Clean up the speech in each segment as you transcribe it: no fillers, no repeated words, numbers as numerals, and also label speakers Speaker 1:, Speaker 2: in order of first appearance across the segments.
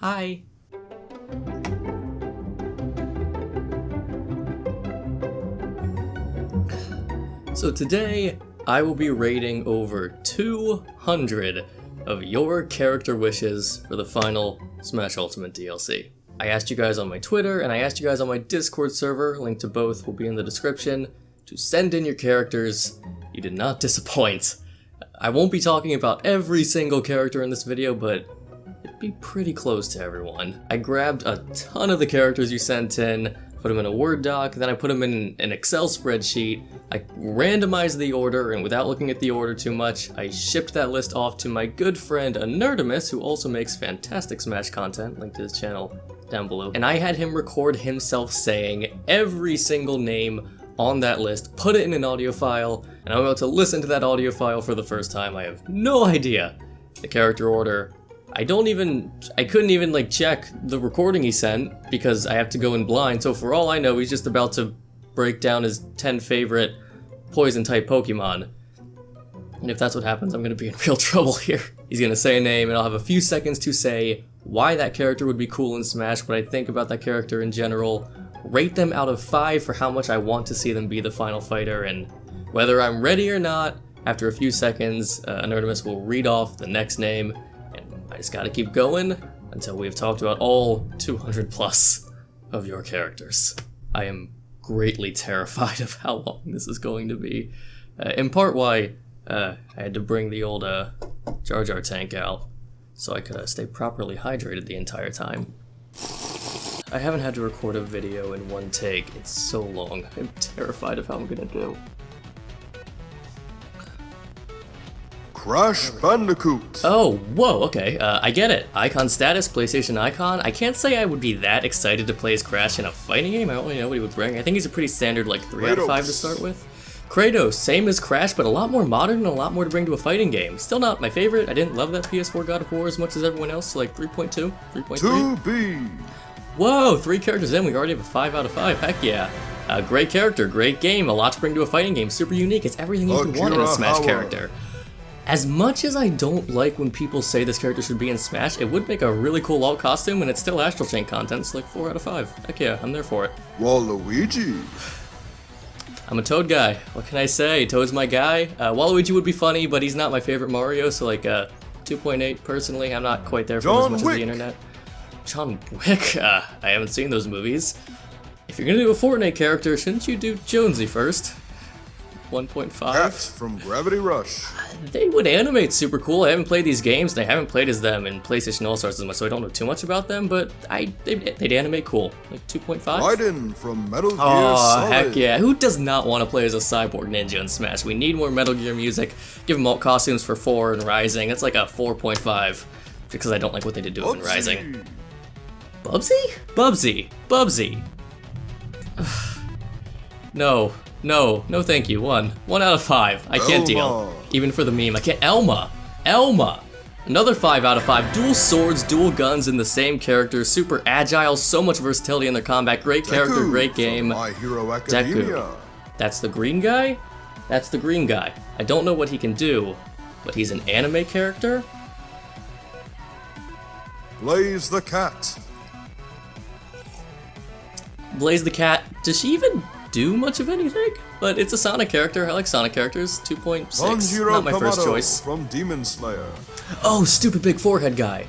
Speaker 1: Hi. So today, I will be rating over 200 of your character wishes for the final Smash Ultimate DLC. I asked you guys on my Twitter, and I asked you guys on my Discord server, link to both will be in the description, to send in your characters. You did not disappoint. I won't be talking about every single character in this video, but it'd be pretty close to everyone. I grabbed a ton of the characters you sent in, put them in a Word doc, then I put them in an Excel spreadsheet. I randomized the order, and without looking at the order too much, I shipped that list off to my good friend Nerdimus, who also makes fantastic Smash content, linked to his channel down below. And I had him record himself saying every single name on that list, put it in an audio file, and I'm about to listen to that audio file for the first time. I have no idea the character order. I couldn't even like check the recording he sent because I have to go in blind, so for all I know, he's just about to break down his 10 favorite poison-type Pokemon. And if that's what happens, I'm gonna be in real trouble here. He's gonna say a name, and I'll have a few seconds to say why that character would be cool in Smash, what I think about that character in general, rate them out of 5 for how much I want to see them be the final fighter, and whether I'm ready or not, after a few seconds, Nerdimus will read off the next name, and I just gotta keep going until we've talked about all 200 plus of your characters. I am greatly terrified of how long this is going to be. In part why I had to bring the old Jar Jar tank out so I could stay properly hydrated the entire time. I haven't had to record a video in one take in so long. I'm terrified of how I'm gonna do.
Speaker 2: Crash Bandicoot!
Speaker 1: Oh, whoa, okay, I get it. Icon status, PlayStation icon. I can't say I would be that excited to play as Crash in a fighting game. I don't really know what he would bring. I think he's a pretty standard, like, 3 out of 5 to start with. Kratos, same as Crash, but a lot more modern and a lot more to bring to a fighting game. Still not my favorite. I didn't love that PS4 God of War as much as everyone else, so like 3.2, 3.3.
Speaker 2: 2B!
Speaker 1: Whoa, 3 characters in, we already have a 5 out of 5, heck yeah. Great character, great game, a lot to bring to a fighting game, super unique, it's everything you could want in a Smash character. As much as I don't like when people say this character should be in Smash, it would make a really cool alt costume, and it's still Astral Chain content, it's like 4 out of 5. Heck yeah, I'm there for it.
Speaker 2: Waluigi!
Speaker 1: I'm a Toad guy, what can I say? Toad's my guy. Waluigi would be funny, but he's not my favorite Mario, so like 2.8 personally, I'm not quite there for as much as the internet. John Wick? I haven't seen those movies. If you're gonna do a Fortnite character, shouldn't you do Jonesy first? 1.5?
Speaker 2: Cat from Gravity Rush.
Speaker 1: They would animate super cool. I haven't played these games, and I haven't played as them in PlayStation All-Stars as much, so I don't know too much about them, but they'd animate cool. Like 2.5?
Speaker 2: Raiden from Metal Gear
Speaker 1: Oh,
Speaker 2: Solid.
Speaker 1: heck yeah. Who does not want to play as a cyborg ninja in Smash? We need more Metal Gear music. Give them alt costumes for 4 and Rising. It's like a 4.5, because I don't like what they did to him in Rising. Bubsy? Bubsy. No thank you. 1 out of 5. I can't deal. Even for the meme, I can't. Elma! Another 5 out of 5. Dual swords, dual guns in the same character, super agile, so much versatility in their combat, great character, great game.
Speaker 2: My Hero Academia.
Speaker 1: Deku. That's the green guy? That's the green guy. I don't know what he can do, but he's an anime character?
Speaker 2: Blaze the Cat.
Speaker 1: Blaze the Cat, does she even do much of anything? But it's a Sonic character. I like Sonic characters. 2.6. Not my first choice.
Speaker 2: From Demon Slayer.
Speaker 1: Oh, stupid big forehead guy.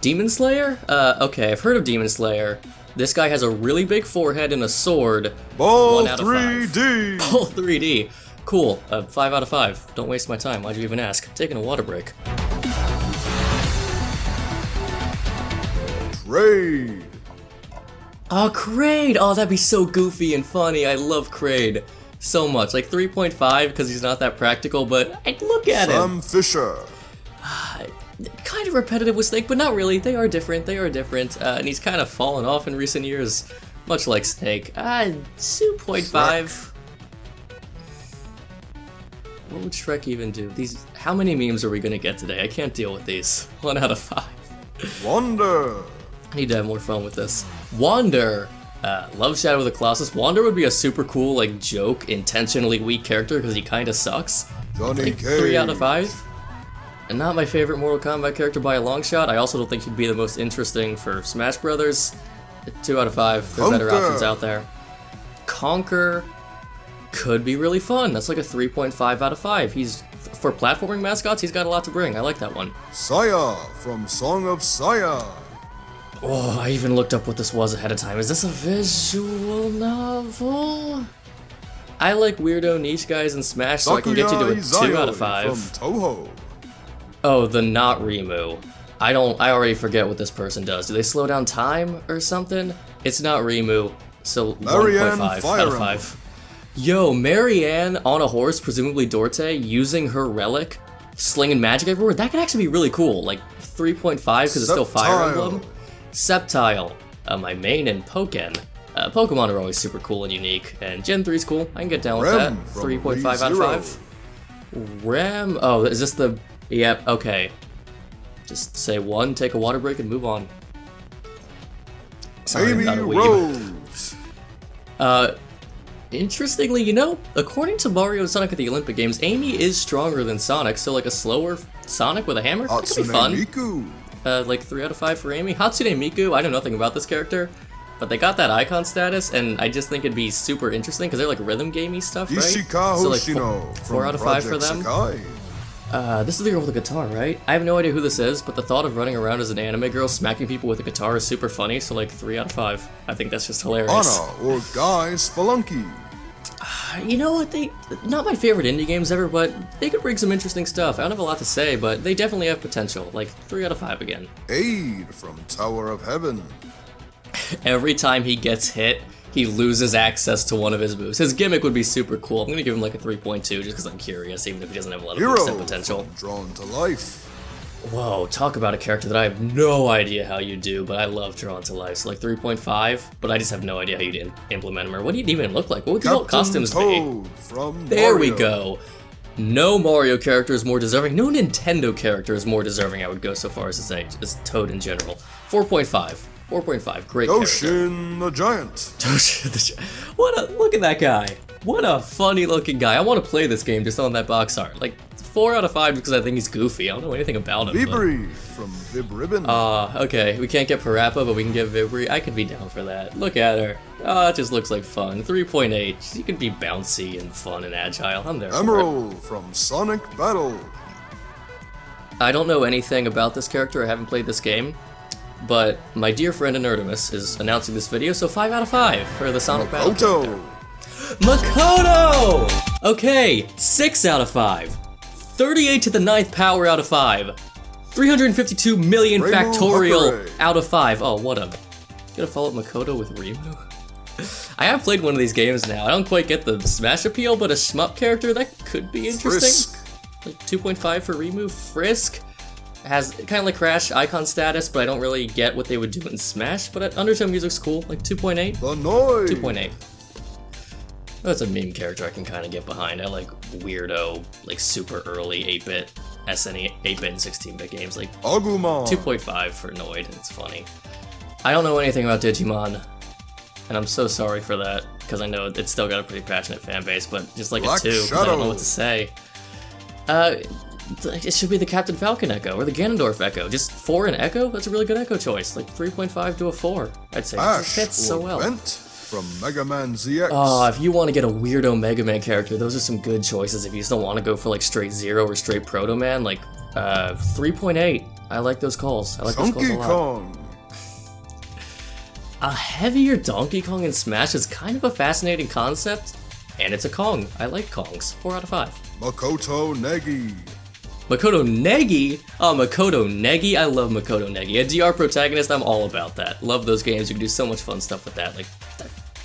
Speaker 1: Demon Slayer? Okay, I've heard of Demon Slayer. This guy has a really big forehead and a sword.
Speaker 2: Ball
Speaker 1: 1 out of
Speaker 2: 3D.
Speaker 1: 5. Ball 3D. Cool. 5 out of 5. Don't waste my time. Why'd you even ask? Taking a water break.
Speaker 2: Raid.
Speaker 1: Oh, Kraid! Oh, that'd be so goofy and funny. I love Kraid so much. Like 3.5 because he's not that practical, but I'd look at him.
Speaker 2: Sam Fisher.
Speaker 1: Kind of repetitive with Snake, but not really. They are different. And he's kind of fallen off in recent years, much like Snake. 2.5. What would Shrek even do? How many memes are we gonna get today? I can't deal with these. 1 out of 5.
Speaker 2: Wander.
Speaker 1: I need to have more fun with this. Wander! Love Shadow of the Colossus. Wander would be a super cool, like, joke, intentionally weak character because he kind of sucks.
Speaker 2: Johnny
Speaker 1: like
Speaker 2: Cage.
Speaker 1: 3 out of 5. Not my favorite Mortal Kombat character by a long shot. I also don't think he'd be the most interesting for Smash Brothers. 2 out of 5. There's better options out there. Conquer could be really fun. That's like a 3.5 out of 5. For platforming mascots, he's got a lot to bring. I like that one.
Speaker 2: Saya from Song of Saya.
Speaker 1: Oh, I even looked up what this was ahead of time. Is this a visual novel? I like weirdo niche guys in Smash, so I can get you to a 2 out of 5.
Speaker 2: From Toho.
Speaker 1: Oh, the not Rimu. I already forget what this person does. Do they slow down time or something? It's not Rimu, so 1.5 out of 5. Yo, Marianne on a horse, presumably Dorte, using her relic, slinging magic everywhere. That could actually be really cool. Like 3.5 because it's still Fire Emblem. Sceptile, my main and Pokken. Pokemon are always super cool and unique, and Gen 3 is cool. I can get down with that. 3.5 out of 5. Rem, oh, is this the, yep, okay. Just say 1, take a water break, and move on. Sorry, I'm not a weeb.
Speaker 2: Rose.
Speaker 1: Interestingly, you know, according to Mario and Sonic at the Olympic Games, Amy is stronger than Sonic, so like a slower Sonic with a hammer, that could be fun.
Speaker 2: Miku.
Speaker 1: Like 3 out of 5 for Amy. Hatsune Miku, I know nothing about this character, but they got that icon status, and I just think it'd be super interesting, because they're like rhythm gamey stuff, right?
Speaker 2: Ishika
Speaker 1: So like
Speaker 2: Hoshino
Speaker 1: 4 out of 5 for them.
Speaker 2: Sakai.
Speaker 1: This is the girl with the guitar, right? I have no idea who this is, but the thought of running around as an anime girl smacking people with a guitar is super funny, so like 3 out of 5. I think that's just hilarious.
Speaker 2: Anna or Guy Spelunky.
Speaker 1: You know what, not my favorite indie games ever, but they could bring some interesting stuff. I don't have a lot to say, but they definitely have potential. Like 3 out of 5 again.
Speaker 2: Aid from Tower of Heaven.
Speaker 1: Every time he gets hit, he loses access to one of his moves. His gimmick would be super cool. I'm gonna give him like a 3.2 just because I'm curious, even if he doesn't have a lot of moveset potential.
Speaker 2: From Drawn to Life.
Speaker 1: Whoa, talk about a character that I have no idea how you do, but I love Drawn to Life. So like 3.5, but I just have no idea how you'd implement him, or what he'd even look like. What would the alt costumes
Speaker 2: Toad
Speaker 1: be?
Speaker 2: From
Speaker 1: There
Speaker 2: Mario.
Speaker 1: we go. No Mario character is more deserving. No Nintendo character is more deserving, I would go so far as to say, just Toad in general. 4.5. 4.5, great
Speaker 2: Goshin
Speaker 1: character.
Speaker 2: the Giant.
Speaker 1: Toshin the Giant. Look at that guy. What a funny looking guy. I want to play this game just on that box art. Like, 4 out of 5 because I think he's goofy. I don't know anything about him.
Speaker 2: Vibri from Vib Ribbon.
Speaker 1: Okay. We can't get Parappa, but we can get Vibri. I could be down for that. Look at her. Oh, it just looks like fun. 3.8. She could be bouncy and fun and agile. I'm there for it.
Speaker 2: Emerald from Sonic Battle.
Speaker 1: I don't know anything about this character. I haven't played this game. But my dear friend Inertimus is announcing this video, so 5 out of 5 for the Sonic Battle character. Makoto! Okay, 6 out of 5. 38 to the 9th power out of 5. 352 million
Speaker 2: Rainbow
Speaker 1: factorial
Speaker 2: Hakure.
Speaker 1: out of 5. Oh, what a... Gonna follow up Makoto with Rimu? I have played one of these games now. I don't quite get the Smash appeal, but a shmup character, that could be interesting.
Speaker 2: Frisk.
Speaker 1: Like 2.5 for Rimu. Frisk has kind of like Crash icon status, but I don't really get what they would do in Smash, but Undertone music's cool. Like 2.8?
Speaker 2: The Noise.
Speaker 1: 2.8. That's a meme character I can kind of get behind. I like weirdo, like super early 8-bit, SNE 8-bit and 16-bit games. Like
Speaker 2: Agumon.
Speaker 1: 2.5 for Noid. It's funny. I don't know anything about Digimon, and I'm so sorry for that, because I know it's still got a pretty passionate fan base, but just like
Speaker 2: Black
Speaker 1: a 2, because I
Speaker 2: Shadow.
Speaker 1: don't know what to say. It should be the Captain Falcon Echo, or the Ganondorf Echo. Just 4 and Echo? That's a really good Echo choice. Like 3.5 to a 4, I'd say. It
Speaker 2: Ash
Speaker 1: fits so
Speaker 2: or
Speaker 1: well.
Speaker 2: Vent from Mega Man ZX.
Speaker 1: Oh, if you want to get a weirdo Mega Man character, those are some good choices. If you just don't want to go for like straight Zero or straight Proto Man, like 3.8. I like those calls. I like those calls a
Speaker 2: Donkey
Speaker 1: lot.
Speaker 2: Kong.
Speaker 1: A heavier Donkey Kong in Smash is kind of a fascinating concept, and it's a Kong. I like Kongs. 4 out of 5.
Speaker 2: Makoto Negi.
Speaker 1: Makoto Negi? Oh, Makoto Negi? I love Makoto Negi. A DR protagonist, I'm all about that. Love those games. You can do so much fun stuff with that. Like,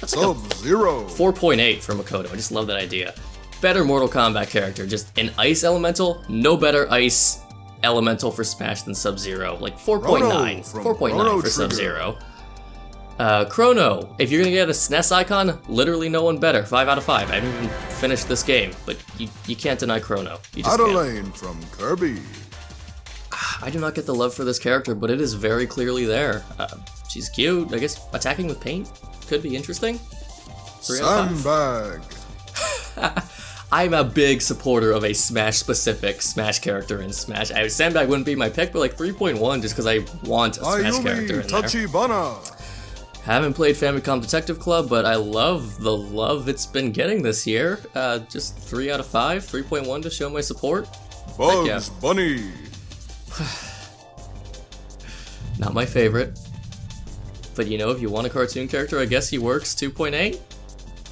Speaker 1: that's like a
Speaker 2: Sub-Zero.
Speaker 1: 4.8 for Makoto. I just love that idea. Better Mortal Kombat character. Just an Ice Elemental. No better Ice Elemental for Smash than Sub-Zero. Like 4.9.
Speaker 2: from
Speaker 1: 4.9
Speaker 2: Chrono
Speaker 1: for
Speaker 2: Trigger.
Speaker 1: Sub-Zero. Chrono. If you're gonna get a SNES icon, literally no one better. 5 out of 5. I haven't even finished this game, but you can't deny Chrono. You just can't.
Speaker 2: Adelaine from Kirby.
Speaker 1: I do not get the love for this character, but it is very clearly there. She's cute. I guess attacking with paint could be interesting. 3 out of 5.
Speaker 2: Sandbag.
Speaker 1: I'm a big supporter of a Smash-specific Smash character in Smash. Sandbag wouldn't be my pick, but like 3.1 just because I want a Smash character in there.
Speaker 2: Tachibana.
Speaker 1: Haven't played Famicom Detective Club, but I love the love it's been getting this year. Just 3 out of 5, 3.1 to show my support.
Speaker 2: Bugs Bunny.
Speaker 1: Not my favorite. But you know, if you want a cartoon character, I guess he works. 2.8?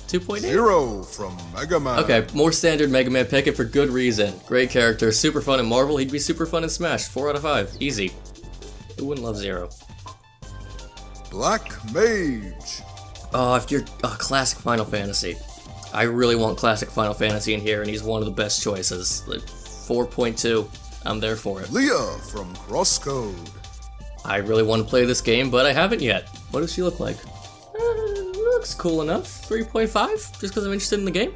Speaker 1: 2.8?
Speaker 2: Zero from Mega Man.
Speaker 1: Okay, more standard Mega Man pick it for good reason. Great character, super fun in Marvel, he'd be super fun in Smash. 4 out of 5, easy. Who wouldn't love Zero?
Speaker 2: Black Mage.
Speaker 1: Oh, if you're classic Final Fantasy. I really want classic Final Fantasy in here, and he's one of the best choices. Like 4.2, I'm there for it.
Speaker 2: Leah from Crosscode.
Speaker 1: I really want to play this game, but I haven't yet. What does she look like? Looks cool enough. 3.5, just because I'm interested in the game.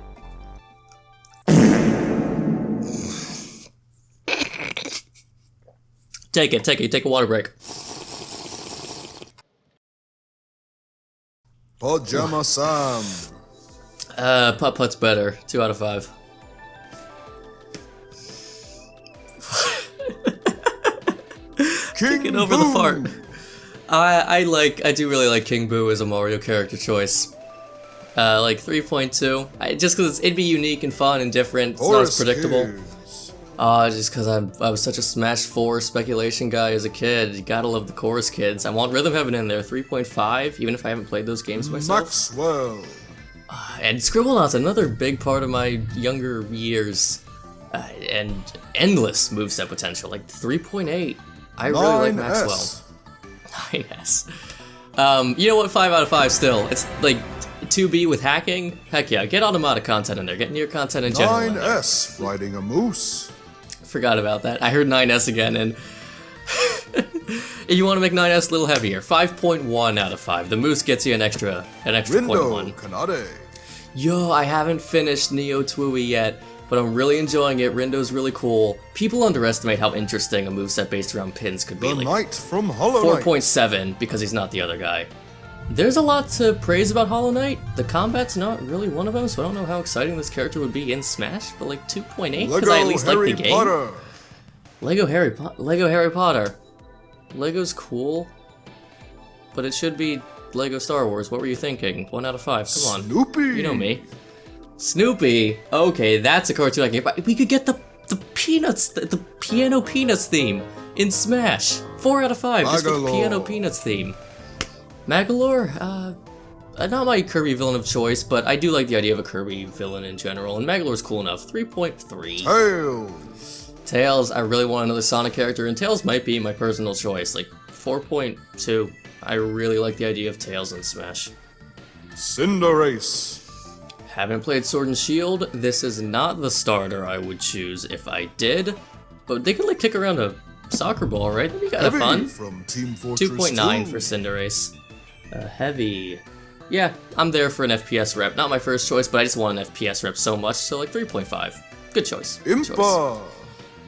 Speaker 1: Take a water break.
Speaker 2: Pajama Sam.
Speaker 1: Putt-Putt's better. 2 out of 5. Kicking over the fart. I do really like King Boo as a Mario character choice. Like 3.2. Just because it'd be unique and fun and different. It's not as predictable. Just because I was such a Smash 4 speculation guy as a kid. You gotta love the Chorus Kids. I want Rhythm Heaven in there. 3.5, even if I haven't played those games myself.
Speaker 2: Maxwell.
Speaker 1: And Scribblenauts, another big part of my younger years. And endless moveset potential. Like 3.8. I really like Maxwell. 9S. You know what? 5 out of 5 still. It's like 2B with hacking. Heck yeah, get automatic content in there. Get near content in general.
Speaker 2: 9S riding a moose.
Speaker 1: Forgot about that. I heard 9S again, and you want to make 9S a little heavier. 5.1 out of 5. The moose gets you an extra
Speaker 2: Rindo
Speaker 1: 0.1.
Speaker 2: Kanade.
Speaker 1: Yo, I haven't finished Neo Twooey yet, but I'm really enjoying it. Rindo's really cool. People underestimate how interesting a moveset based around pins could be.
Speaker 2: The
Speaker 1: Like
Speaker 2: Knight from Hollow Knight.
Speaker 1: 4.7 because he's not the other guy. There's a lot to praise about Hollow Knight. The combat's not really one of them, so I don't know how exciting this character would be in Smash, but like 2.8 because I at least like the game.
Speaker 2: Potter.
Speaker 1: Lego Harry Potter. Lego's cool, but it should be Lego Star Wars. What were you thinking? 1 out of 5. Come on.
Speaker 2: Snoopy.
Speaker 1: You know me. Snoopy. Okay, that's a cartoon I can get. We could get the Peanuts, the Piano Peanuts theme in Smash. 4 out of 5 just for the Piano Peanuts theme. Magalore, not my Kirby villain of choice, but I do like the idea of a Kirby villain in general, and Magalore's cool enough. 3.3. Tails, I really want another Sonic character, and Tails might be my personal choice. Like 4.2. I really like the idea of Tails in Smash.
Speaker 2: Cinderace.
Speaker 1: Haven't played Sword and Shield. This is not the starter I would choose if I did, but they could like kick around a soccer ball, right? That'd be kind of fun.
Speaker 2: From Team Fortress
Speaker 1: 2.9
Speaker 2: 2.
Speaker 1: for Cinderace. Heavy. Yeah, I'm there for an FPS rep. Not my first choice, but I just want an FPS rep so much, so like 3.5. Good choice. Good choice.
Speaker 2: Impa.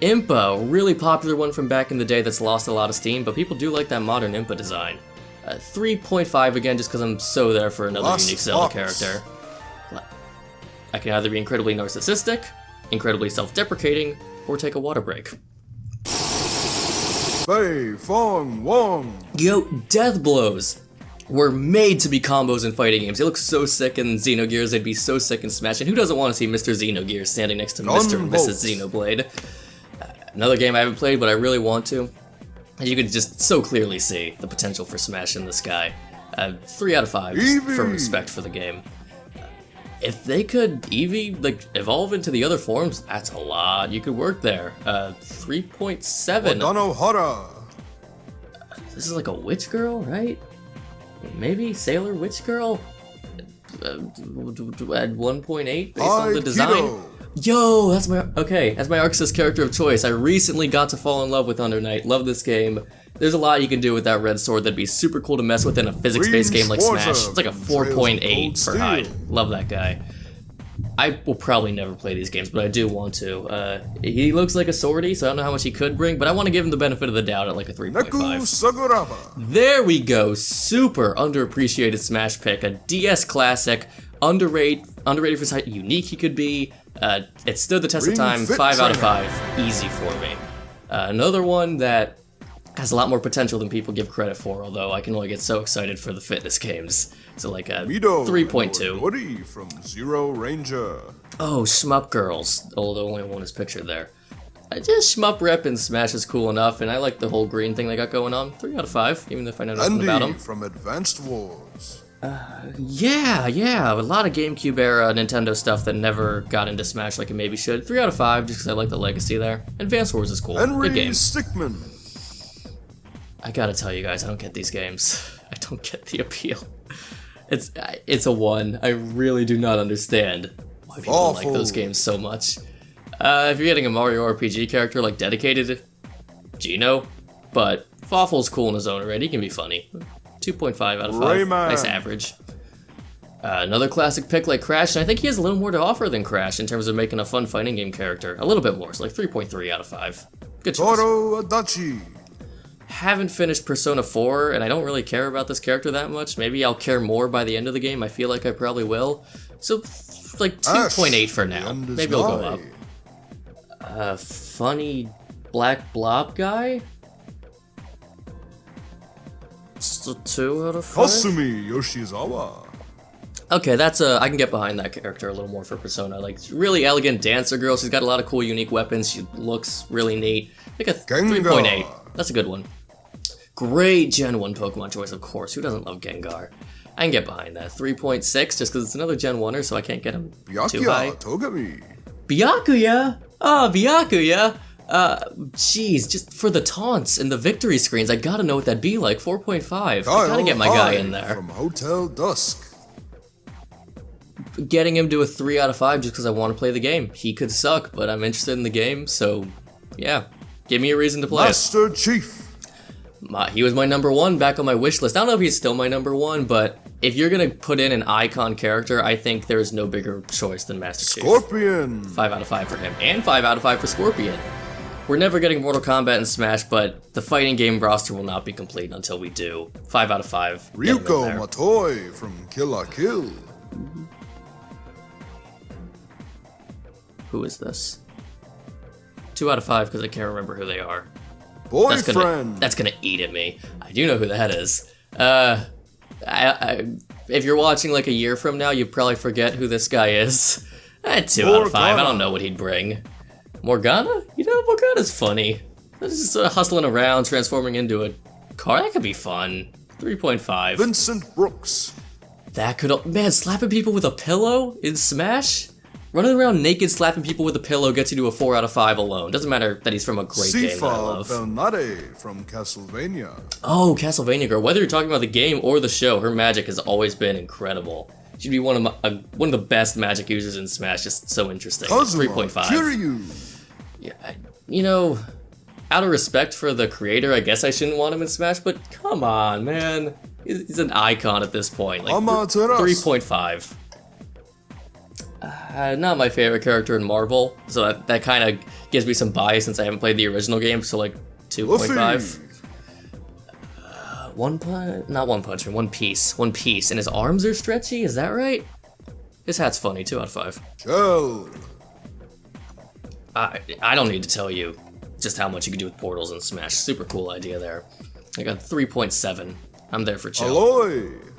Speaker 1: Impa, really popular one from back in the day that's lost a lot of steam, but people do like that modern Impa design. 3.5 again, just because I'm so there for another unique Zelda character. I can either be incredibly narcissistic, incredibly self-deprecating, or take a water break.
Speaker 2: Fei Fong Wong.
Speaker 1: Yo, Death Blows were made to be combos in fighting games. They look so sick in Xenogears, they'd be so sick in Smash, and who doesn't want to see Mr. Xenogears standing next to Mr. and Mrs. Xenoblade? Another game I haven't played, but I really want to. And you can just so clearly see the potential for Smash in this guy. 3 out of 5 for respect for the game. If they could Eevee, like, evolve into the other forms, that's a lot. You could work there. 3.7.
Speaker 2: Wadanohara.
Speaker 1: This is like a witch girl, right? Maybe Sailor Witch Girl? At 1.8 based on the design. Yo, that's my Arxis character of choice. I recently got to fall in love with Under Night. Love this game. There's a lot you can do with that red sword that'd be super cool to mess with in a physics-based game like Smash. It's like a 4.8 for Hyde. Love that guy. I will probably never play these games, but I do want to. He looks like a swordy, so I don't know how much he could bring, but I want to give him the benefit of the doubt at like a 3.5. There we go. Super underappreciated Smash pick. A DS classic. Underrated underrated for how unique he could be. It stood the test of
Speaker 2: Ring
Speaker 1: time,
Speaker 2: Fit
Speaker 1: 5 out of
Speaker 2: Trainer.
Speaker 1: 5, easy for me. Another one that has a lot more potential than people give credit for, although I can only get so excited for the fitness games. So like a
Speaker 2: Mido
Speaker 1: 3.2.
Speaker 2: and Odori from Zero Ranger.
Speaker 1: Oh, Shmup Girls, although only one is pictured there. Just Shmup Rep and Smash is cool enough, and I like the whole green thing they got going on. 3 out of 5, even if I know nothing about
Speaker 2: Andy
Speaker 1: them.
Speaker 2: from Advanced Wars.
Speaker 1: Yeah, a lot of GameCube era Nintendo stuff that never got into Smash like it maybe should. 3 out of 5, just because I like the legacy there. Advanced Wars is cool.
Speaker 2: Henry
Speaker 1: Good game.
Speaker 2: Stickmin.
Speaker 1: I gotta tell you guys, I don't get these games. I don't get the appeal. It's a 1. I really do not understand why people like those games so much. If you're getting a Mario RPG character like dedicated, Gino, but Fawful's cool in his own right. He can be funny. 2.5 out of 5.
Speaker 2: Rayman.
Speaker 1: Nice average. Another classic pick like Crash, and I think he has a little more to offer than Crash in terms of making a fun fighting game character. A little bit more, so like 3.3 out of 5. Good choice.
Speaker 2: Toro Adachi.
Speaker 1: Haven't finished Persona 4, and I don't really care about this character that much. Maybe I'll care more by the end of the game. I feel like I probably will. So, like 2.8 for now. Maybe I'll go up. Funny black blob guy? Still 2 out of 5?
Speaker 2: Kasumi Yoshizawa.
Speaker 1: Okay, that's I can get behind that character a little more for Persona. Like, really elegant dancer girl. She's got a lot of cool, unique weapons. She looks really neat. Like a 3.8. That's a good one. Great Gen 1 Pokemon choice, of course. Who doesn't love Gengar? I can get behind that. 3.6, just because it's another Gen 1er, so I can't get him too high.
Speaker 2: Byakuya Togami.
Speaker 1: Byakuya? Oh, Byakuya. Jeez, just for the taunts and the victory screens, I gotta know what that'd be like. 4.5. I gotta get my guy in there.
Speaker 2: From Hotel Dusk.
Speaker 1: Getting him to a 3 out of 5 just because I want to play the game. He could suck, but I'm interested in the game, so yeah. Give me a reason to play
Speaker 2: Master Chief.
Speaker 1: He was my number 1 back on my wish list. I don't know if he's still my number 1, but if you're gonna put in an icon character, I think there's no bigger choice than Master Chief.
Speaker 2: Scorpion.
Speaker 1: 5 out of 5 for him, and 5 out of 5 for Scorpion. We're never getting Mortal Kombat and Smash, but the fighting game roster will not be complete until we do. 5 out of 5. Get him in
Speaker 2: Ryuko
Speaker 1: there.
Speaker 2: Matoi from Kill la Kill.
Speaker 1: Who is this? 2 out of 5 because I can't remember who they are.
Speaker 2: Boyfriend.
Speaker 1: That's gonna eat at me. I do know who that is. If you're watching like a year from now, you probably forget who this guy is. 2 out of 5. I don't know what he'd bring. Morgana? You know, Morgana's funny. Just hustling around, transforming into a car. That could be fun. 3.5.
Speaker 2: Vincent Brooks.
Speaker 1: That could... Man, slapping people with a pillow in Smash? Running around naked slapping people with a pillow gets you to a 4 out of 5 alone. Doesn't matter that he's from a great game that I
Speaker 2: Sifa
Speaker 1: love.
Speaker 2: Belnade from Castlevania.
Speaker 1: Oh, Castlevania girl. Whether you're talking about the game or the show, her magic has always been incredible. She'd be one of the best magic users in Smash. Just so interesting.
Speaker 2: Kazuma
Speaker 1: 3.5.
Speaker 2: Kiryu.
Speaker 1: Yeah, you know, out of respect for the creator, I guess I shouldn't want him in Smash, but come on, man. He's an icon at this point. Like
Speaker 2: Amaterasu.
Speaker 1: 3.5. Not my favorite character in Marvel, so that kind of gives me some bias since I haven't played the original game, so like 2.5. One Piece. One Piece, and his arms are stretchy, is that right? His hat's funny, 2 out of 5.
Speaker 2: Chell.
Speaker 1: I don't need to tell you just how much you can do with portals in Smash. Super cool idea there. I got 3.7. I'm there for chill.
Speaker 2: Aloy.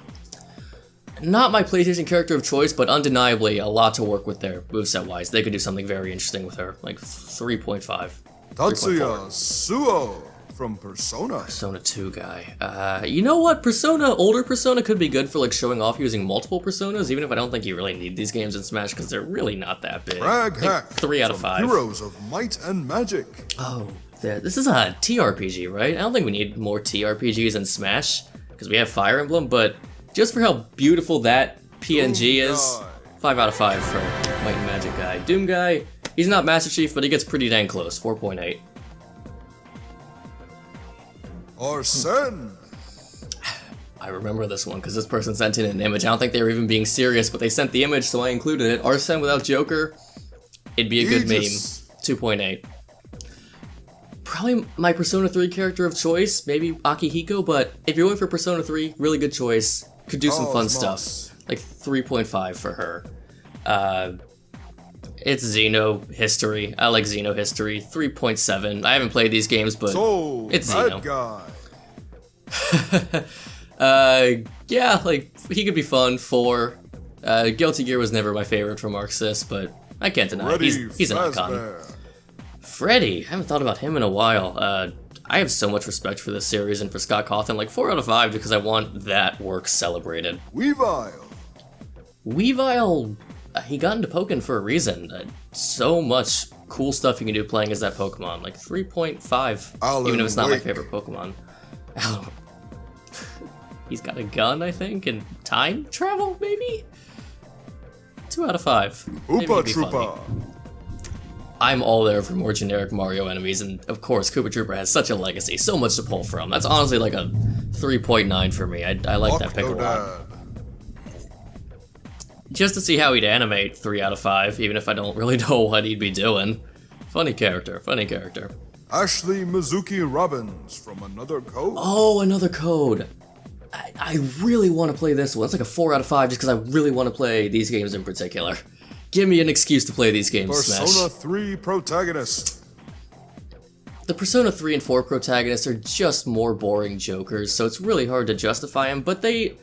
Speaker 1: Not my PlayStation character of choice, but undeniably a lot to work with there, moveset-wise. They could do something very interesting with her, like 3.5.
Speaker 2: Tatsuya Suo from Persona.
Speaker 1: Persona 2 guy. You know what? Older Persona could be good for like showing off using multiple Personas, even if I don't think you really need these games in Smash because they're really not that big.
Speaker 2: Frag Hack
Speaker 1: 3 out of
Speaker 2: from
Speaker 1: 5.
Speaker 2: Heroes of Might and Magic.
Speaker 1: Oh, this is a TRPG, right? I don't think we need more TRPGs in Smash because we have Fire Emblem, but just for how beautiful that PNG is, 5 out of 5 for Might and Magic guy. Doom guy, he's not Master Chief, but he gets pretty dang close, 4.8.
Speaker 2: Arsene.
Speaker 1: I remember this one because this person sent in an image. I don't think they were even being serious, but they sent the image, so I included it. Arsene without Joker, it'd be a good meme.
Speaker 2: Aegis.
Speaker 1: 2.8. Probably my Persona 3 character of choice, maybe Akihiko, but if you're going for Persona 3, really good choice. Could do some fun
Speaker 2: Cosmos.
Speaker 1: stuff. Like 3.5 for her. It's Xeno history. I like Xeno history. 3.7. I haven't played these games, but
Speaker 2: So,
Speaker 1: it's
Speaker 2: bad
Speaker 1: Xeno.
Speaker 2: guy.
Speaker 1: Yeah, like, he could be fun. 4. Guilty Gear was never my favorite from Arc Sys, but I can't deny it. He's an icon. Freddy, I haven't thought about him in a while. I have so much respect for this series and for Scott Cawthon, like 4 out of 5 because I want that work celebrated. Weavile, he got into Pokken for a reason. So much cool stuff you can do playing as that Pokemon, like 3.5, even if it's not my favorite Pokemon. He's got a gun, I think, and time travel, maybe? 2 out of 5.
Speaker 2: Oopa Troopa.
Speaker 1: I'm all there for more generic Mario enemies, and of course, Koopa Troopa has such a legacy, so much to pull from. That's honestly like a 3.9 for me. I like that pick a lot. Just to see how he'd animate, 3 out of 5, even if I don't really know what he'd be doing. Funny character, funny character.
Speaker 2: Ashley Mizuki Robbins from Another Code.
Speaker 1: Oh, Another Code. I really want to play this one. It's like a 4 out of 5 just because I really want to play these games in particular. Give me an excuse to play these games,
Speaker 2: Persona
Speaker 1: Smash.
Speaker 2: 3 protagonist.
Speaker 1: The Persona 3 and 4 protagonists are just more boring jokers, so it's really hard to justify them, but they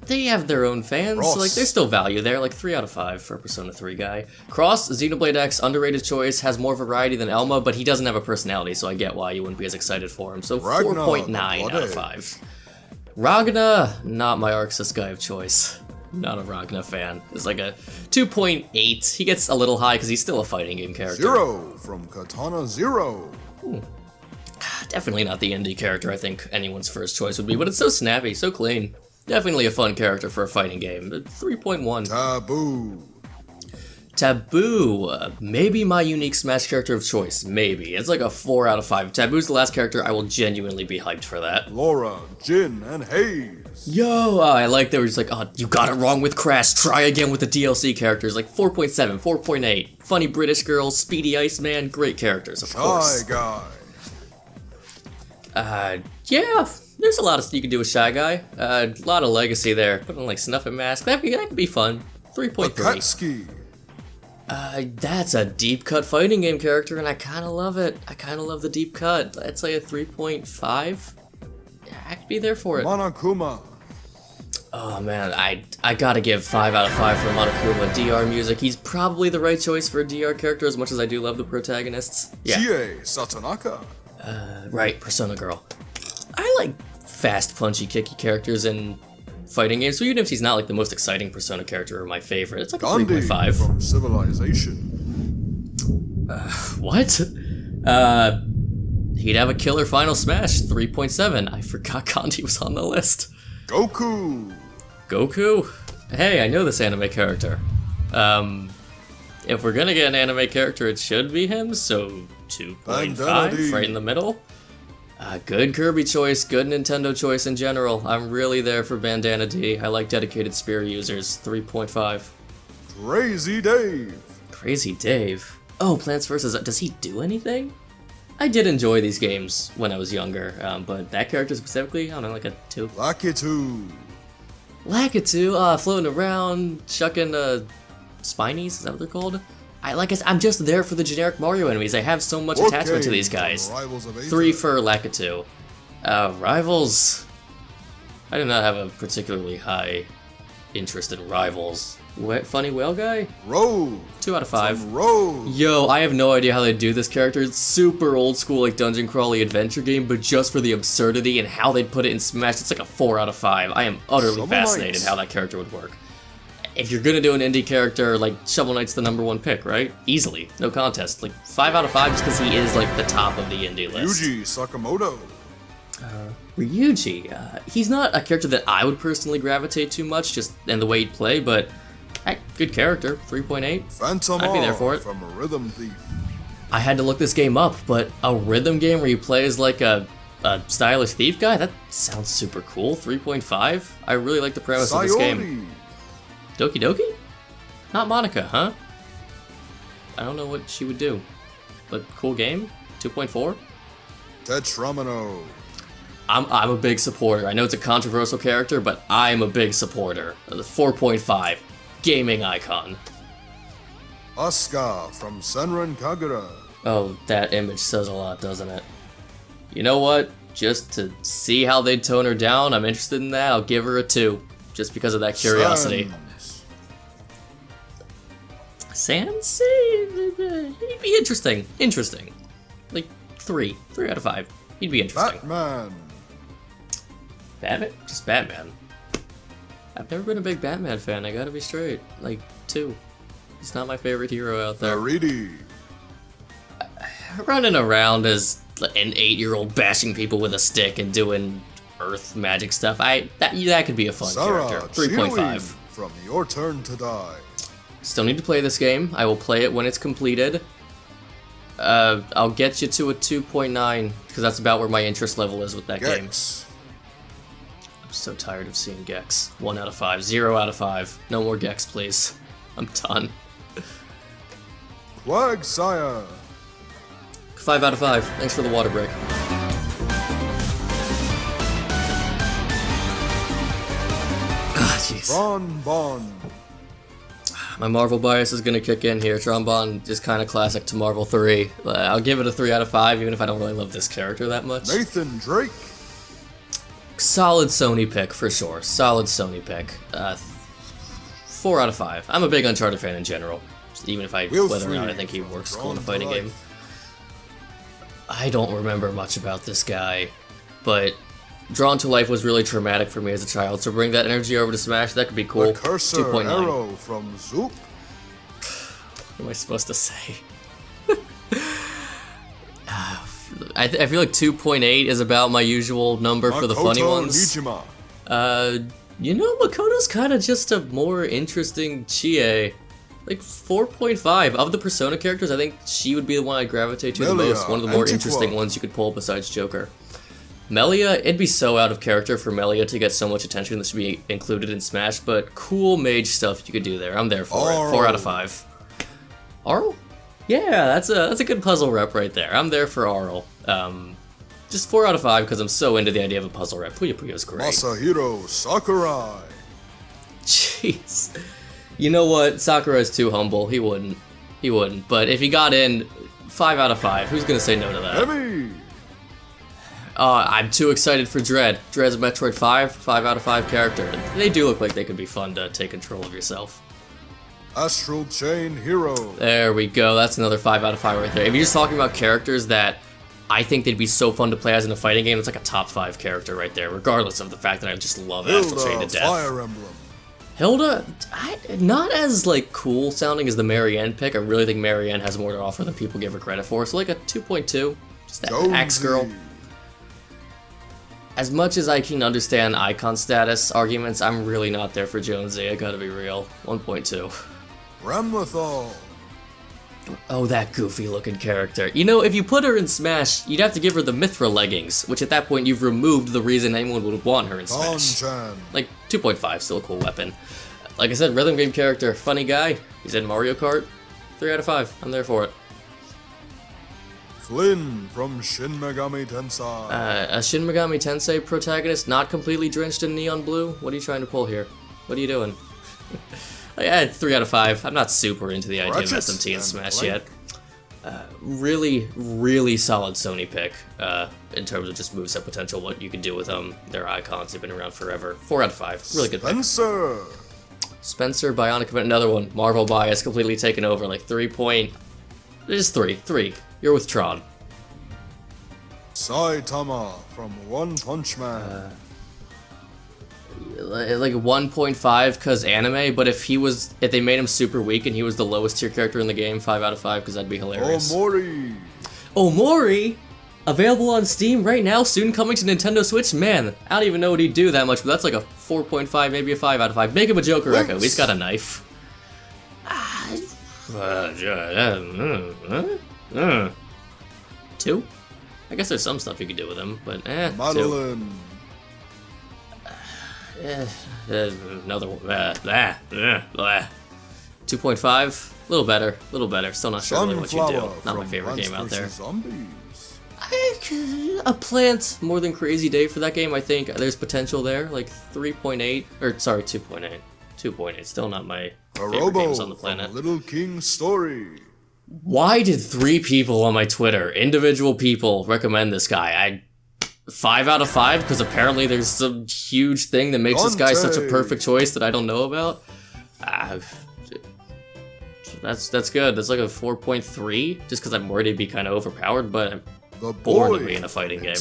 Speaker 1: have their own fans, so like there's still value there, like 3 out of 5 for a Persona 3 guy. Cross, Xenoblade X, underrated choice, has more variety than Elma, but he doesn't have a personality, so I get why you wouldn't be as excited for him, so 4.9 out of 5. Ragna, not my Arc Sys guy of choice. Not a Ragna fan. It's like a 2.8. He gets a little high because he's still a fighting game character.
Speaker 2: Zero from Katana Zero.
Speaker 1: Definitely not the indie character I think anyone's first choice would be, but it's so snappy, so clean. Definitely a fun character for a fighting game. 3.1.
Speaker 2: Taboo.
Speaker 1: Taboo, maybe my unique Smash character of choice, maybe. It's like a 4 out of 5. Taboo's the last character, I will genuinely be hyped for that.
Speaker 2: Laura, Jin, and Hayes.
Speaker 1: Yo, I like that we're just like, oh, you got it wrong with Crash, try again with the DLC characters, like 4.7, 4.8. Funny British girl, Speedy Iceman, great characters, of course.
Speaker 2: Shy Guy.
Speaker 1: Yeah, there's a lot of stuff you can do with Shy Guy. A lot of legacy there. Put on like Snuffin' Mask, that could be fun. 3.3.
Speaker 2: Akatsuki.
Speaker 1: That's a deep cut fighting game character, and I kind of love it. I kind of love the deep cut. I'd say a 3.5. I could be there for it.
Speaker 2: Monokuma.
Speaker 1: Oh man, I gotta give 5 out of 5 for Monokuma. DR music. He's probably the right choice for a DR character, as much as I do love the protagonists. Yeah.
Speaker 2: Chie Satonaka.
Speaker 1: Right, Persona Girl. I like fast, punchy, kicky characters in fighting games, so even if he's not like the most exciting Persona character or my favorite, it's like a
Speaker 2: Gandhi
Speaker 1: 3.5.
Speaker 2: from Civilization.
Speaker 1: What? He'd have a killer final smash, 3.7. I forgot Gandhi was on the list.
Speaker 2: Goku.
Speaker 1: Goku? Hey, I know this anime character. If we're gonna get an anime character, it should be him, so 2.5, right in the middle. Good Kirby choice, good Nintendo choice in general. I'm really there for Bandana D. I like dedicated spear users, 3.5.
Speaker 2: Crazy Dave.
Speaker 1: Crazy Dave? Oh, Plants vs. Does he do anything? I did enjoy these games when I was younger, but that character specifically, I don't know, like a 2.
Speaker 2: Lakitu.
Speaker 1: Lakitu, floating around, chucking, Spinies, is that what they're called? I'm just there for the generic Mario enemies. I have so much attachment to these guys. 3 for Lakitu. Rivals. I do not have a particularly high interest in Rivals. Funny Whale Guy?
Speaker 2: Rogue.
Speaker 1: 2 out of 5.
Speaker 2: Rogue.
Speaker 1: Yo, I have no idea how they do this character. It's super old school, like dungeon crawly adventure game, but just for the absurdity and how they'd put it in Smash, it's like a 4 out of 5. I am utterly fascinated how that character would work. If you're gonna do an indie character, like, Shovel Knight's the #1 pick, right? Easily. No contest. Like, 5 out of 5 just because he is, like, the top of the indie list.
Speaker 2: Yuji Sakamoto.
Speaker 1: Ryuji. He's not a character that I would personally gravitate too much, just in the way he'd play, but good character. 3.8.
Speaker 2: Phantom
Speaker 1: I'd be there for it.
Speaker 2: From Rhythm Thief.
Speaker 1: I had to look this game up, but a rhythm game where you play as, like, a stylish thief guy? That sounds super cool. 3.5. I really like the premise of this game. Doki Doki? Not Monica, huh? I don't know what she would do. But cool game? 2.4?
Speaker 2: Tetramino.
Speaker 1: I'm a big supporter. I know it's a controversial character, but I'm a big supporter. 4.5. Gaming icon.
Speaker 2: Asuka from Senran Kagura.
Speaker 1: Oh, that image says a lot, doesn't it? You know what? Just to see how they'd tone her down, I'm interested in that. I'll give her a 2, just because of that curiosity. Sans? He'd be interesting. Interesting. Like, 3 out of 5. He'd be interesting.
Speaker 2: Batman.
Speaker 1: Batman? Just Batman. I've never been a big Batman fan, I gotta be straight. Like, 2. He's not my favorite hero out there.
Speaker 2: Aridi.
Speaker 1: Running around as an 8-year-old bashing people with a stick and doing earth magic stuff, that could be a fun
Speaker 2: Sarah
Speaker 1: character. 3.5.
Speaker 2: From Your Turn to Die.
Speaker 1: Still need to play this game. I will play it when it's completed. I'll get you to a 2.9, because that's about where my interest level is with that game. I'm so tired of seeing Gex. 1 out of 5. 0 out of 5. No more Gex, please. I'm done.
Speaker 2: Quagsire.
Speaker 1: 5 out of 5. Thanks for the water break. Ah, jeez.
Speaker 2: Tron.
Speaker 1: My Marvel bias is gonna kick in here. Trombone is kind of classic to Marvel 3. I'll give it a 3 out of 5, even if I don't really love this character that much.
Speaker 2: Nathan Drake.
Speaker 1: Solid Sony pick, for sure. Solid Sony pick. 4 out of 5. I'm a big Uncharted fan in general, even if whether or not I think he works cool in a fighting game. I don't remember much about this guy, but Drawn to Life was really traumatic for me as a child, so bring that energy over to Smash, that could be cool.
Speaker 2: The Cursor
Speaker 1: 2.9.
Speaker 2: Arrow from Zoop.
Speaker 1: What am I supposed to say? I feel like 2.8 is about my usual number for the funny ones.
Speaker 2: Nijima.
Speaker 1: You know, Makoto's kind of just a more interesting Chie. Like 4.5 of the Persona characters, I think she would be the one I'd gravitate to the most. One of the more interesting ones you could pull besides Joker. Melia, it'd be so out of character for Melia to get so much attention that should be included in Smash, but cool mage stuff you could do there. I'm there for it. 4 out of 5. Arl? Yeah, that's a good puzzle rep right there. I'm there for Arl. Just 4 out of 5 because I'm so into the idea of a puzzle rep. Puyo Puyo's great.
Speaker 2: Masahiro Sakurai.
Speaker 1: Jeez. You know what? Sakurai's too humble. He wouldn't. But if he got in, 5 out of 5. Who's gonna say no to that?
Speaker 2: Emmy.
Speaker 1: I'm too excited for Dread. Dread's a Metroid 5 out of 5 character. They do look like they could be fun to take control of yourself.
Speaker 2: Astral Chain Hero.
Speaker 1: There we go. That's another 5 out of 5 right there. If you're just talking about characters that I think they'd be so fun to play as in a fighting game, it's like a top 5 character right there, regardless of the fact that I just love Astral Chain to death.
Speaker 2: Fire Emblem.
Speaker 1: Hilda, not as like cool sounding as the Marianne pick. I really think Marianne has more to offer than people give her credit for. So like a 2.2, just that axe girl. As much as I can understand icon status arguments, I'm really not there for Jonesy. I gotta be real. 1.2.
Speaker 2: Ramlethal.
Speaker 1: Oh, that goofy looking character. You know, if you put her in Smash, you'd have to give her the Mithra leggings, which at that point you've removed the reason anyone would want her in Smash. Like, 2.5, still a cool weapon. Like I said, rhythm game character, funny guy. He's in Mario Kart. 3 out of 5. I'm there for it.
Speaker 2: Flynn from Shin Megami Tensei.
Speaker 1: A Shin Megami Tensei protagonist not completely drenched in neon blue? What are you trying to pull here? What are you doing? I 3 out of 5. I'm not super into the idea of SMT and Smash yet. Really, really solid Sony pick in terms of just moveset potential, what you can do with them. Their icons have been around forever. 4 out of 5. Really good pick. Spencer, Bionic Event, another one. Marvel bias completely taken over. Like 3 point... Just 3. 3. You're with Tron.
Speaker 2: Saitama from One Punch Man.
Speaker 1: Like 1.5 because anime, but if they made him super weak and he was the lowest tier character in the game, 5 out of 5 because that'd be hilarious. Omori! Available on Steam right now, soon coming to Nintendo Switch. Man, I don't even know what he'd do that much, but that's like a 4.5, maybe a 5 out of 5. Make him a Joker Echo. He's got a knife. 2? I guess there's some stuff you could do with him, but
Speaker 2: Madeline.
Speaker 1: 2. Another one. 2.5. A little better. Still not sure really what you do. Not my favorite game out there. A plant more than Crazy Day for that game. I think there's potential there. Like 3.8, or sorry, 2.8. 2.8, still not my favorite
Speaker 2: Robo
Speaker 1: games on the planet.
Speaker 2: from Little King's Story.
Speaker 1: Why did 3 people on my Twitter, individual people, recommend this guy? 5 out of 5, because apparently there's some huge thing that makes this guy such a perfect choice that I don't know about. That's good. That's like a 4.3, just because I'm worried he'd be kind of overpowered, but I'm born to be in a fighting game.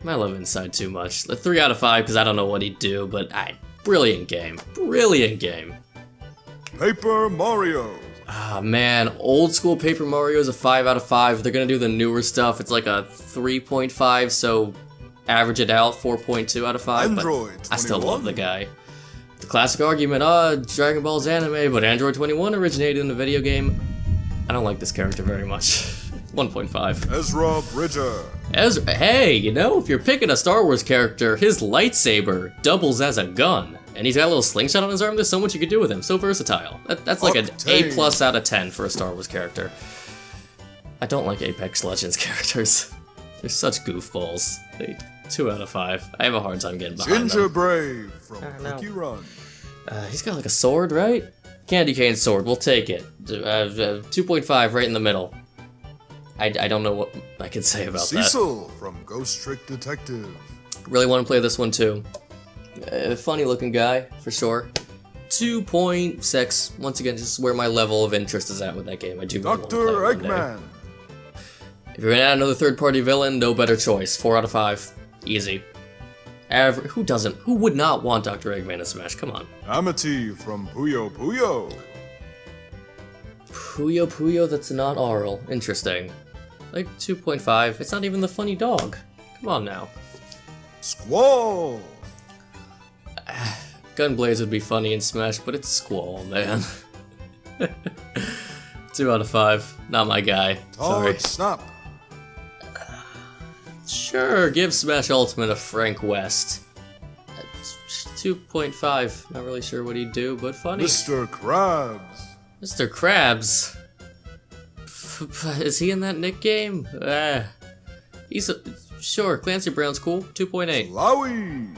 Speaker 1: I love Inside too much. 3 out of 5, because I don't know what he'd do, but brilliant game. Brilliant game.
Speaker 2: Paper Mario.
Speaker 1: Ah, man, old school Paper Mario is a 5 out of 5. They're gonna do the newer stuff. It's like a 3.5, so average it out, 4.2 out of 5.
Speaker 2: Android
Speaker 1: but I still love the guy. The classic argument, Dragon Ball's anime, but Android 21 originated in the video game. I don't like this character very much. 1.5.
Speaker 2: Ezra Bridger.
Speaker 1: Hey, you know, if you're picking a Star Wars character, his lightsaber doubles as a gun. And he's got a little slingshot on his arm. There's so much you could do with him. So versatile. That's like an A+ out of 10 for a Star Wars character. I don't like Apex Legends characters. They're such goofballs. 2 out of 5. I have a hard time getting behind
Speaker 2: Ginger
Speaker 1: them.
Speaker 2: Brave from Cookie Run.
Speaker 1: He's got like a sword, right? Candy cane sword. We'll take it. 2.5 right in the middle. I don't know what I can say about that.
Speaker 2: Cecil from Ghost Trick Detective.
Speaker 1: Really want to play this one too. Funny looking guy, for sure. 2.6. Once again, just where my level of interest is at with that game. I do really want to play it one day.
Speaker 2: Eggman.
Speaker 1: If you're gonna add another third-party villain, no better choice. 4 out of 5. Easy. Who would not want Dr. Eggman in Smash? Come on.
Speaker 2: Amity from Puyo Puyo.
Speaker 1: Puyo Puyo that's not Aural. Interesting. Like 2.5. It's not even the funny dog. Come on now.
Speaker 2: Squall.
Speaker 1: Gunblaze would be funny in Smash, but it's Squall, man. 2 out of 5. Not my guy. Sorry.
Speaker 2: Todd Snap.
Speaker 1: Sure, give Smash Ultimate a Frank West. 2.5. Not really sure what he'd do, but funny.
Speaker 2: Mr. Krabs.
Speaker 1: Mr. Krabs. Is he in that Nick game? Sure, Clancy Brown's cool. 2.8.
Speaker 2: Flowey.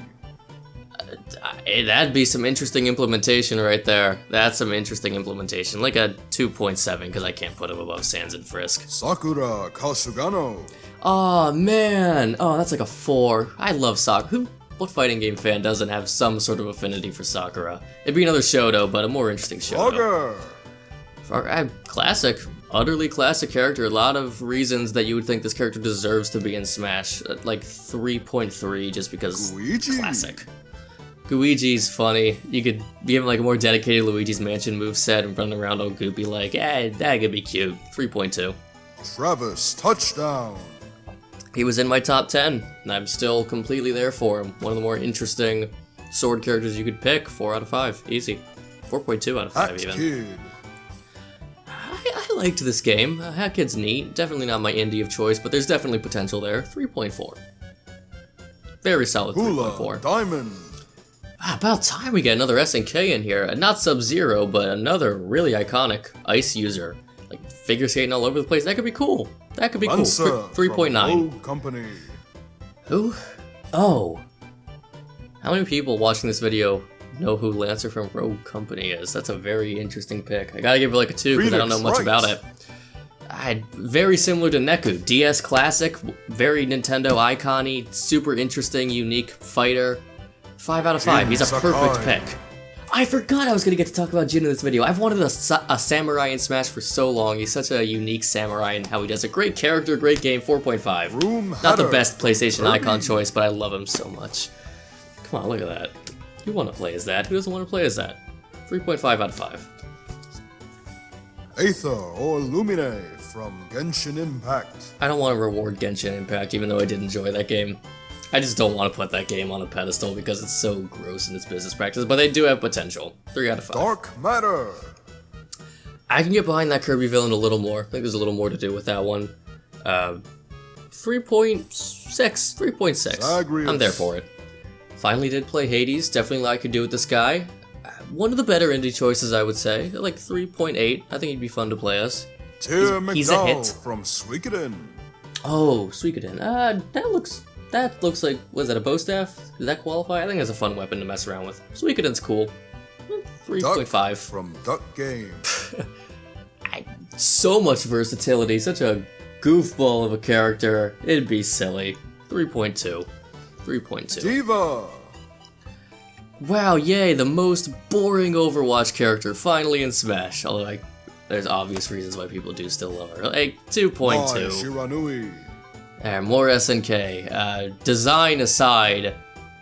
Speaker 1: That'd be some interesting implementation right there. That's some interesting implementation. Like a 2.7, because I can't put him above Sans and Frisk.
Speaker 2: Sakura Kasugano.
Speaker 1: Oh man, that's like a 4. I love Sakura. What fighting game fan doesn't have some sort of affinity for Sakura? It'd be another Shoto, but a more interesting Shoto.
Speaker 2: Frogger.
Speaker 1: Classic, utterly classic character. A lot of reasons that you would think this character deserves to be in Smash. Like 3.3 just because
Speaker 2: Luigi.
Speaker 1: Classic. Luigi's funny. You could give him like a more dedicated Luigi's Mansion moveset and run around all goopy like, that could be cute. 3.2.
Speaker 2: Travis Touchdown.
Speaker 1: He was in my top 10, and I'm still completely there for him. One of the more interesting sword characters you could pick. 4 out of 5. Easy. 4.2 out of 5 even.
Speaker 2: Kid.
Speaker 1: I liked this game. Hat Kid's neat. Definitely not my indie of choice, but there's definitely potential there. 3.4. Very solid 3.4.
Speaker 2: Diamond.
Speaker 1: About time we get another SNK in here. Not Sub-Zero, but another really iconic ice user. Like figure skating all over the place. That could be cool. That could be cool. 3.9.
Speaker 2: Company.
Speaker 1: Who? Oh. How many people watching this video know who Lancer from Rogue Company is? That's a very interesting pick. I gotta give it like a 2 because I don't know much about it. Very similar to Neku. DS Classic, very Nintendo icon-y, super interesting, unique fighter. 5 out of 5. He's a perfect pick. I forgot I was gonna get to talk about Jin in this video. I've wanted a samurai in Smash for so long. He's such a unique samurai and how he does a great character, great game. 4.5. Not the best PlayStation icon choice, but I love him so much. Come on, look at that. You want to play as that? Who doesn't want to play as that? 3.5 out of 5.
Speaker 2: Aether or Lumine from Genshin Impact.
Speaker 1: I don't want to reward Genshin Impact, even though I did enjoy that game. I just don't want to put that game on a pedestal because it's so gross in its business practices, but they do have potential. 3 out of 5.
Speaker 2: Dark Matter.
Speaker 1: I can get behind that Kirby villain a little more. I think there's a little more to do with that one. 3.6. 3.6. I'm there for it. Finally did play Hades. Definitely like I could do with this guy. One of the better indie choices, I would say. Like 3.8. I think he'd be fun to play as.
Speaker 2: He's a hit. From Suikoden.
Speaker 1: Oh, Suikoden. That looks that looks like, was that a bow staff? Does that qualify? I think that's a fun weapon to mess around with. Suikoden's cool. 3.5.
Speaker 2: From Duck Game.
Speaker 1: So much versatility, such a goofball of a character. It'd be silly. 3.2. 3.2.
Speaker 2: Diva.
Speaker 1: Wow, yay, the most boring Overwatch character finally in Smash. Although, there's obvious reasons why people do still love her. 2.2.
Speaker 2: Shiranui.
Speaker 1: And more SNK. Design aside,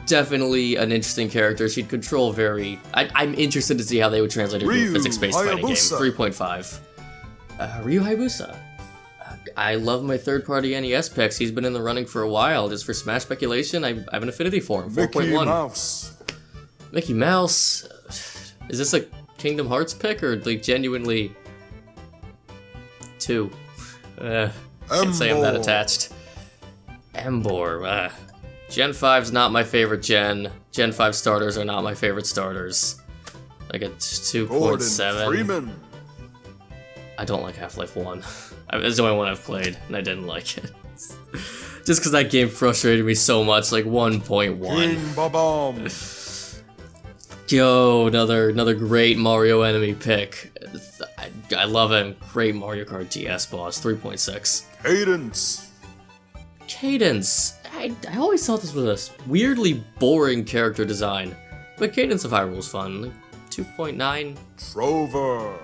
Speaker 1: definitely an interesting character. She'd control very... I'm interested to see how they would translate her to a physics-based fighting game. 3.5. Ryu Hayabusa. I love my third-party NES picks. He's been in the running for a while. Just for Smash speculation, I have an affinity for him. 4.1.
Speaker 2: Mickey Mouse.
Speaker 1: Mickey Mouse. Is this a Kingdom Hearts pick or like genuinely 2? Can't say I'm that attached. Embor. Gen 5's not my favorite gen. Gen 5 starters are not my favorite starters. Like a 2.7.
Speaker 2: Freeman.
Speaker 1: I don't like Half-Life 1. It's the only one I've played, and I didn't like it. Just because that game frustrated me so much, like 1.1.
Speaker 2: King Babam.
Speaker 1: Yo, another great Mario enemy pick. I love him. Great Mario Kart DS boss. 3.6.
Speaker 2: Cadence.
Speaker 1: Cadence. I always thought this was a weirdly boring character design, but Cadence of Hyrule's fun. Like 2.9.
Speaker 2: Trover.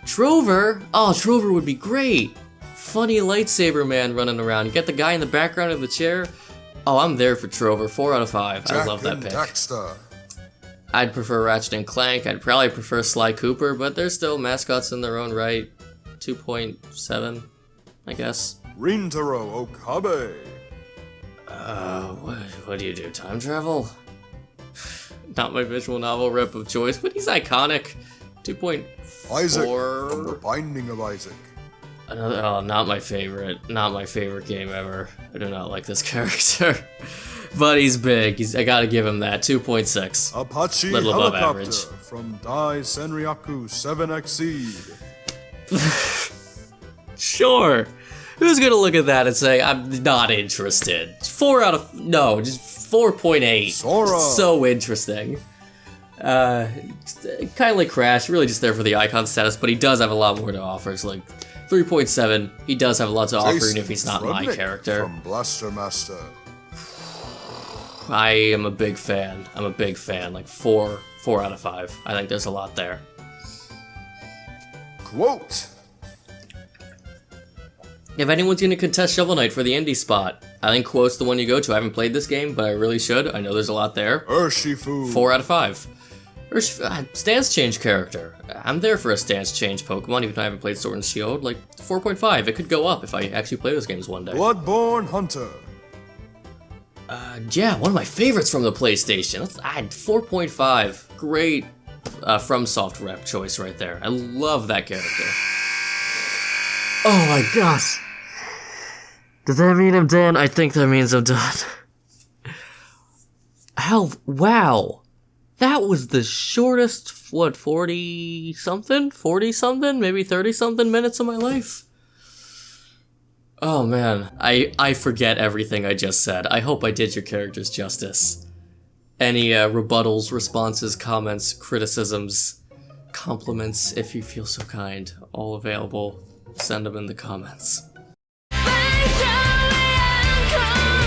Speaker 1: Trover? Oh, Trover would be great. Funny lightsaber man running around. You get the guy in the background of the chair. Oh, I'm there for Trover. 4 out of 5. I love that pick.
Speaker 2: Daxter.
Speaker 1: I'd prefer Ratchet and Clank. I'd probably prefer Sly Cooper, but they're still mascots in their own right. 2.7, I guess.
Speaker 2: Rintaro Okabe.
Speaker 1: What do you do? Time travel? Not my visual novel rep of choice, but he's iconic. 2.4.
Speaker 2: Isaac from The Binding of Isaac.
Speaker 1: Not my favorite. Not my favorite game ever. I do not like this character. But he's big. I gotta give him that. 2.6.
Speaker 2: Apache
Speaker 1: Little above
Speaker 2: Helicopter
Speaker 1: average.
Speaker 2: from Dai Senryaku 7Xseed.
Speaker 1: Sure. Who's gonna look at that and say, I'm not interested? 4 out of... No, just 4.8.
Speaker 2: Sora.
Speaker 1: So interesting. Kind of like Crash, really just there for the icon status, but he does have a lot more to offer. It's like 3.7. He does have a lot to offer, even if he's not my
Speaker 2: Frudnick
Speaker 1: character.
Speaker 2: From Blaster Master.
Speaker 1: I am a big fan. I'm a big fan. Like 4 out of 5. I think there's a lot there.
Speaker 2: Quote.
Speaker 1: If anyone's gonna contest Shovel Knight for the indie spot, I think Quote's the one you go to. I haven't played this game, but I really should. I know there's a lot there.
Speaker 2: Urshifu.
Speaker 1: 4 out of 5. Stance change character. I'm there for a stance change Pokemon, even though I haven't played Sword and Shield. Like 4.5. It could go up if I actually play those games one day.
Speaker 2: Bloodborne Hunter.
Speaker 1: Yeah, one of my favorites from the PlayStation. 4.5. Great FromSoft rep choice right there. I love that character. Oh my gosh. Does that mean I'm done? I think that means I'm done. Hell, wow. That was the shortest, 40-something? 40-something? Maybe 30-something minutes of my life? Oh man, I forget everything I just said. I hope I did your characters justice. Any rebuttals, responses, comments, criticisms, compliments, if you feel so kind, all available. Send them in the comments.
Speaker 3: Faithfully and